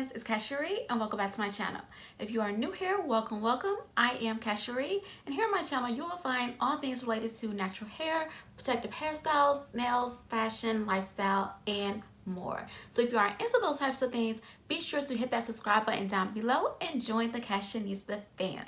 guys, it's Casharee and welcome back to my channel. If you are new here, welcome. I am Casharee, and here on my channel you will find all things related to natural hair, protective hairstyles, nails, fashion, lifestyle, and more. So if you are into those types of things, be sure to hit that subscribe button down below and join the Cashanista fam.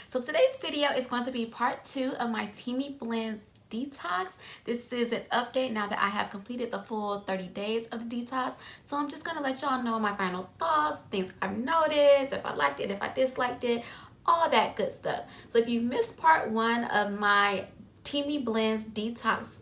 So today's video is going to be part 2 of my Teami Blends detox. This is an update now that I have completed the full 30 days of the detox. So I'm just going to let y'all know my final thoughts, things I've noticed, if I liked it, if I disliked it, all that good stuff. So if you missed part 1 of my Teami Blends detox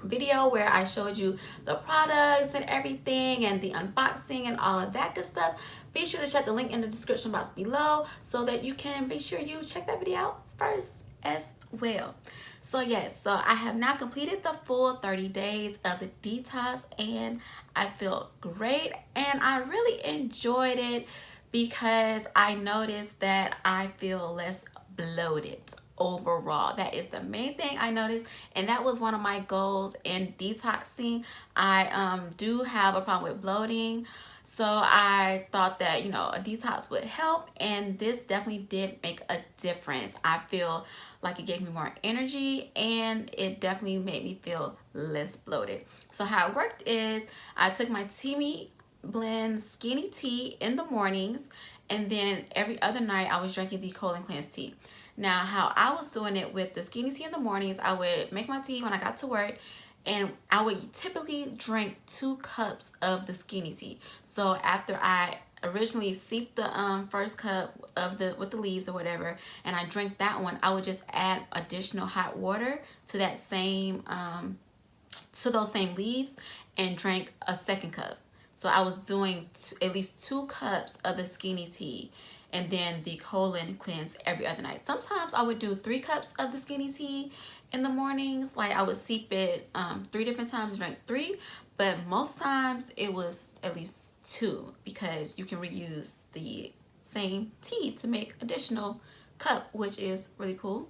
video where I showed you the products and everything and the unboxing and all of that good stuff, be sure to check the link in the description box below so that you can make sure you check that video out first as well. So yes, so I have now completed the full 30 days of the detox and I feel great and I really enjoyed it because I noticed that I feel less bloated overall. That is the main thing I noticed, and that was one of my goals in detoxing. I do have a problem with bloating, so I thought that, you know, a detox would help, and this definitely did make a difference. I feel like it gave me more energy and it definitely made me feel less bloated. So how it worked is I took my Teami Blends skinny tea in the mornings, and then every other night I was drinking the cold and cleanse tea. Now, how I was doing it with the skinny tea in the mornings, I would make my tea when I got to work, and I would typically drink 2 cups of the skinny tea. So after I originally seeped the first cup of with the leaves or whatever, and I drank that one, I would just add additional hot water to that same to those same leaves and drank a second cup. So I was doing at least 2 cups of the skinny tea and then the colon cleanse every other night. Sometimes I would do 3 cups of the skinny tea in the mornings. Like I would seep it 3 different times, drink 3, but most times it was at least 2 because you can reuse the same tea to make additional cup, which is really cool.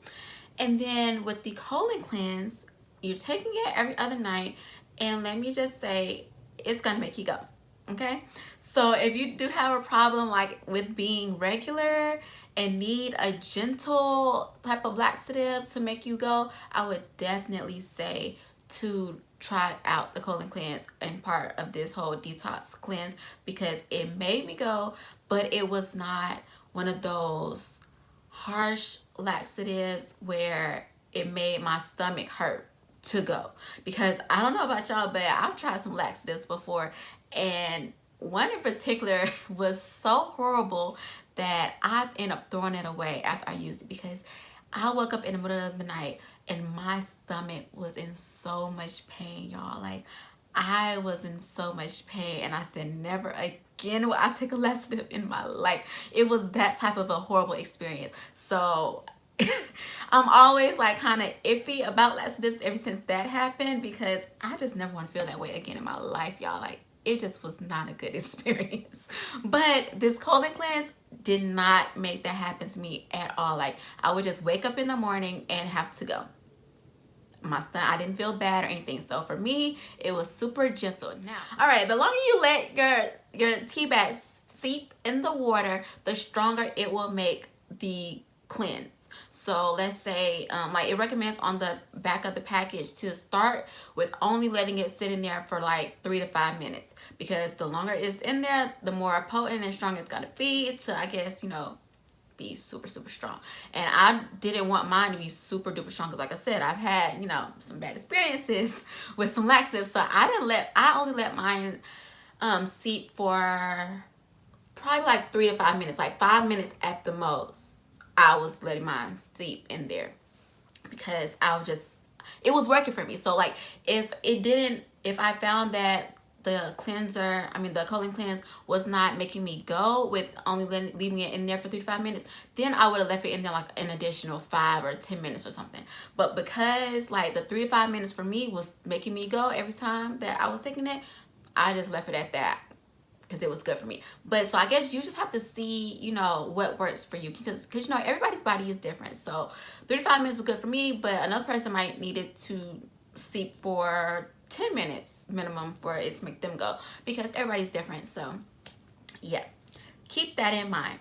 And then with the colon cleanse, you're taking it every other night, and let me just say, it's gonna make you go. Okay, so if you do have a problem like with being regular and need a gentle type of laxative to make you go, I would definitely say to try out the colon cleanse and part of this whole detox cleanse, because it made me go, but it was not one of those harsh laxatives where it made my stomach hurt to go. Because I don't know about y'all, but I've tried some laxatives before, and one in particular was so horrible that I ended up throwing it away after I used it, because I woke up in the middle of the night and my stomach was in so much pain, y'all. Like, I was in so much pain, and I said never again will I take a laxative in my life. It was that type of a horrible experience. So I'm always like kind of iffy about laxatives ever since that happened, because I just never want to feel that way again in my life, y'all. Like, it just was not a good experience. But this colon cleanse did not make that happen to me at all. Like, I would just wake up in the morning and have to go. My stomach, I didn't feel bad or anything. So for me, it was super gentle. Now, all right, the longer you let your tea bag seep in the water, the stronger it will make the cleanse. So let's say like it recommends on the back of the package to start with only letting it sit in there for like 3 to 5 minutes, because the longer it's in there, the more potent and strong it's gonna be to, I guess, you know, be super strong. And I didn't want mine to be super duper strong, because like I said, I've had, you know, some bad experiences with some laxatives. So I only let mine seep for probably like 3 to 5 minutes, like 5 minutes at the most. I was letting mine steep in there because it was working for me. So like if I found that the colon cleanse was not making me go with only leaving it in there for 3 to 5 minutes, then I would have left it in there like an additional 5 or 10 minutes or something. But because like the 3 to 5 minutes for me was making me go every time that I was taking it, I just left it at that, because it was good for me. But so I guess you just have to see, you know, what works for you, because you know, everybody's body is different. So 3 to 5 minutes was good for me, but another person might need it to seep for 10 minutes minimum for it to make them go, because everybody's different. So yeah. keep that in mind.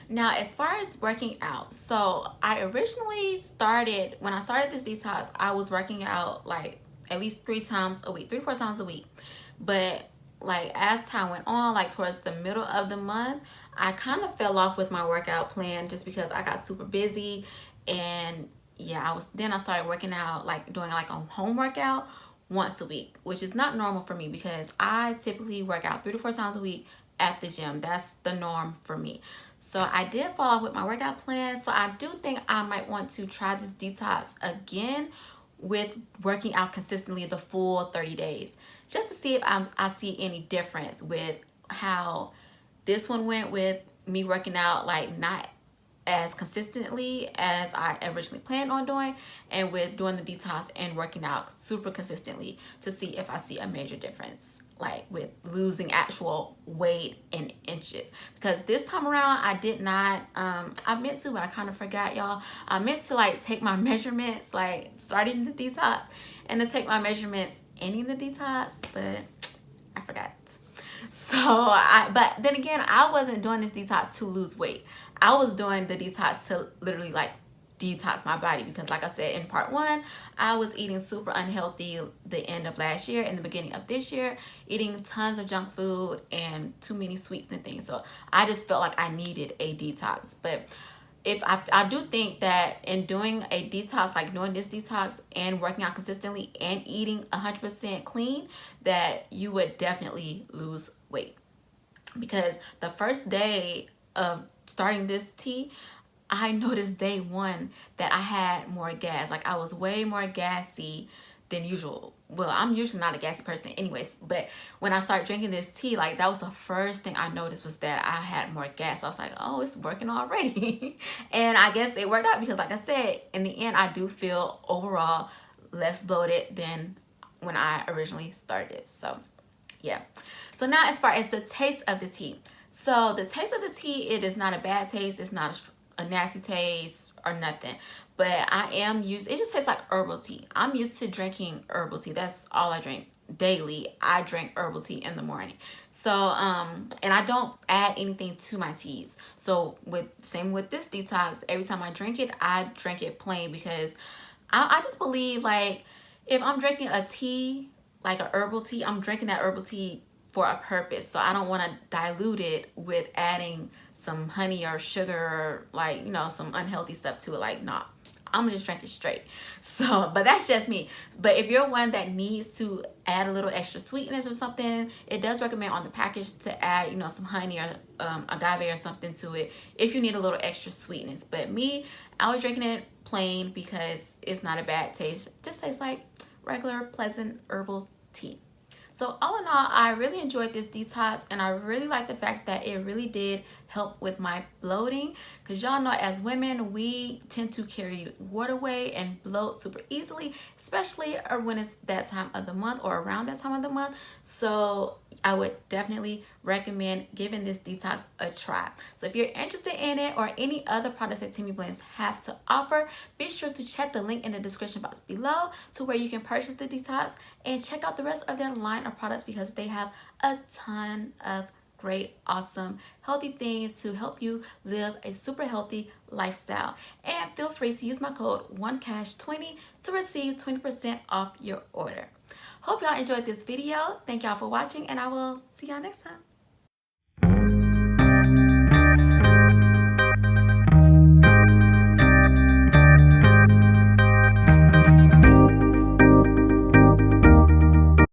Now, as far as working out, so I originally started, when I started this detox, I was working out like at least 3 to 4 times a week. But like as time went on, like towards the middle of the month, I kind of fell off with my workout plan just because I got super busy. And yeah, I started working out, like doing like a home workout once a week, which is not normal for me because I typically work out 3 to 4 times a week at the gym. That's the norm for me. So I did fall off with my workout plan. So I do think I might want to try this detox again with working out consistently the full 30 days, just to see if I see any difference with how this one went with me working out like not as consistently as I originally planned on doing, and with doing the detox and working out super consistently, to see if I see a major difference, like with losing actual weight in inches. Because this time around I did not, I meant to, but I kind of forgot, y'all. I meant to like take my measurements like starting the detox, and to take my measurements ending the detox, but I forgot. So but then again, I wasn't doing this detox to lose weight. I was doing the detox to literally like detox my body, because like I said in part 1, I was eating super unhealthy the end of last year and the beginning of this year, eating tons of junk food and too many sweets and things. So I just felt like I needed a detox. But if I do think that in doing a detox, like doing this detox and working out consistently and eating 100% clean, that you would definitely lose weight. Because the first day of starting this tea, I noticed day 1 that I had more gas. Like I was way more gassy than usual. Well, I'm usually not a gassy person anyways, but when I started drinking this tea, like that was the first thing I noticed, was that I had more gas. So I was like, oh, it's working already. And I guess it worked out, because like I said, in the end, I do feel overall less bloated than when I originally started. So yeah. So now as far as the taste of the tea. So the taste of the tea, it is not a bad taste. It's not a nasty taste or nothing. But I am used, it just tastes like herbal tea. I'm used to drinking herbal tea. That's all I drink daily. I drink herbal tea in the morning. So, and I don't add anything to my teas. So same with this detox, every time I drink it, I drink it plain, because I just believe like if I'm drinking a tea, like a herbal tea, I'm drinking that herbal tea for a purpose. So I don't want to dilute it with adding some honey or sugar or like, you know, some unhealthy stuff to it. Like, nah, I'm gonna just drink it straight. So, but that's just me. But if you're one that needs to add a little extra sweetness or something, it does recommend on the package to add, you know, some honey or agave or something to it if you need a little extra sweetness. But me, I was drinking it plain because it's not a bad taste. It just tastes like regular pleasant herbal tea. So all in all, I really enjoyed this detox, and I really like the fact that it really did help with my bloating, because y'all know as women, we tend to carry water weight and bloat super easily, especially when it's that time of the month or around that time of the month. So I would definitely recommend giving this detox a try. So if you're interested in it or any other products that Teami Blends have to offer, be sure to check the link in the description box below to where you can purchase the detox, and check out the rest of their line of products, because they have a ton of great, awesome, healthy things to help you live a super healthy lifestyle. And feel free to use my code OneCash20 to receive 20% off your order. Hope y'all enjoyed this video. Thank y'all for watching, and I will see y'all next time.